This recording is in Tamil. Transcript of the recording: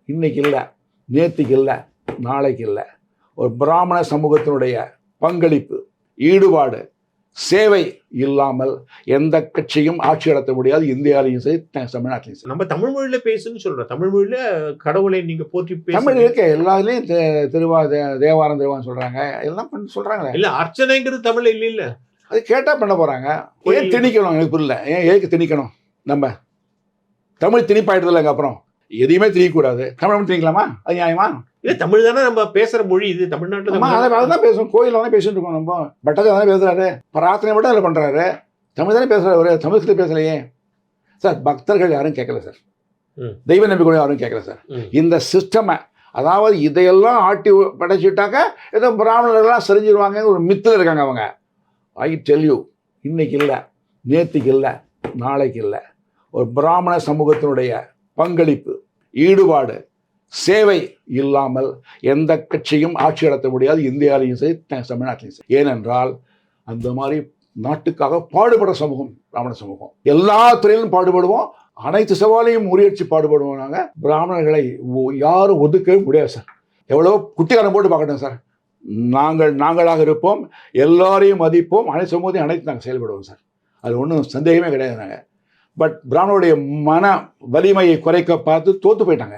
இன்னைக்கு இல்லை, நேற்றுக்கு இல்லை, நாளைக்கு இல்லை. ஒரு பிராமண சமூகத்தினுடைய பங்களிப்பு, ஈடுபாடு, சேவை இல்லாமல் எந்த கட்சியும் ஆட்சி நடத்த முடியாது. இந்தியாவிலையும் சரி, தமிழ்நாட்டிலையும் சரி. நம்ம தமிழ் மொழியில பேசுன்னு சொல்றோம். தமிழ் மொழியில கடவுளை நீங்க போற்றி தமிழ் இருக்க எல்லாத்துலேயும் தேவாரம் தேவாரம் சொல்றாங்க, எல்லாம் சொல்றாங்களே. இல்ல, அர்ச்சனைங்கிறது தமிழ் இல்ல இல்ல, அது கேட்டா பண்ண போறாங்க. ஏன் திணிக்கணும்? எனக்கு புரியல. ஏன் திணிக்கணும்? நம்ம தமிழ் திணிப்பாயிடுது இல்லைங்க. அப்புறம் எதையுமே திணிக்கக்கூடாது. தமிழ் திணிக்கலாமா? அது நியாயமா? இல்ல, தமிழ் தானே நம்ம பேசுற மொழி. இது தமிழ்நாட்டுல அதான் பேசுவோம். கோயிலில் தானே பேசிட்டு இருக்கோம். நம்ம பட்டத்தை தானே பேசுறாரு, பிரார்த்தனை மட்டும் அதில் பண்றாரு. தமிழ் தானே பேசுறாரு. ஒரு தமிழ் பேசலையே சார். பக்தர்கள் யாரும் கேட்கல சார். தெய்வ நம்பிக்கை யாரும் கேட்கல சார். இந்த சிஸ்டமை, அதாவது இதையெல்லாம் ஆட்டி படைச்சிட்டாக்க ஏதோ பிராமணர்கள்லாம் செறிஞ்சிருவாங்க ஒரு மித்தில் இருக்காங்க அவங்க. ஐ டெல் யூ, இன்னைக்கு இல்லை, நேற்றுக்கு இல்லை, நாளைக்கு இல்லை. ஒரு பிராமண சமூகத்தினுடைய பங்களிப்பு, ஈடுபாடு, சேவை இல்லாமல் எந்த கட்சியும் ஆட்சி நடத்த முடியாது. இந்தியாவிலையும் சரி, தமிழ்நாட்டிலையும் சரி. ஏனென்றால் அந்த மாதிரி நாட்டுக்காக பாடுபடுற சமூகம் பிராமண சமூகம். எல்லா துறையிலும் பாடுபடுவோம், அனைத்து சவாலையும் முறியடிச்சு பாடுபடுவோம். நாங்கள் பிராமணர்களை யாரும் ஒதுக்கவே முடியாது சார். எவ்வளோ குட்டிக்காரம் போட்டு பார்க்கட்டும் சார். நாங்களாக இருப்போம், எல்லாரையும் மதிப்போம், அனைத்து சமூகத்தையும் அனைத்து நாங்கள் செயல்படுவோம் சார். அது ஒன்றும் சந்தேகமே கிடையாது. நாங்கள் பட் பிராமணருடைய மன வலிமையை குறைக்க பார்த்து தோற்று போயிட்டாங்க.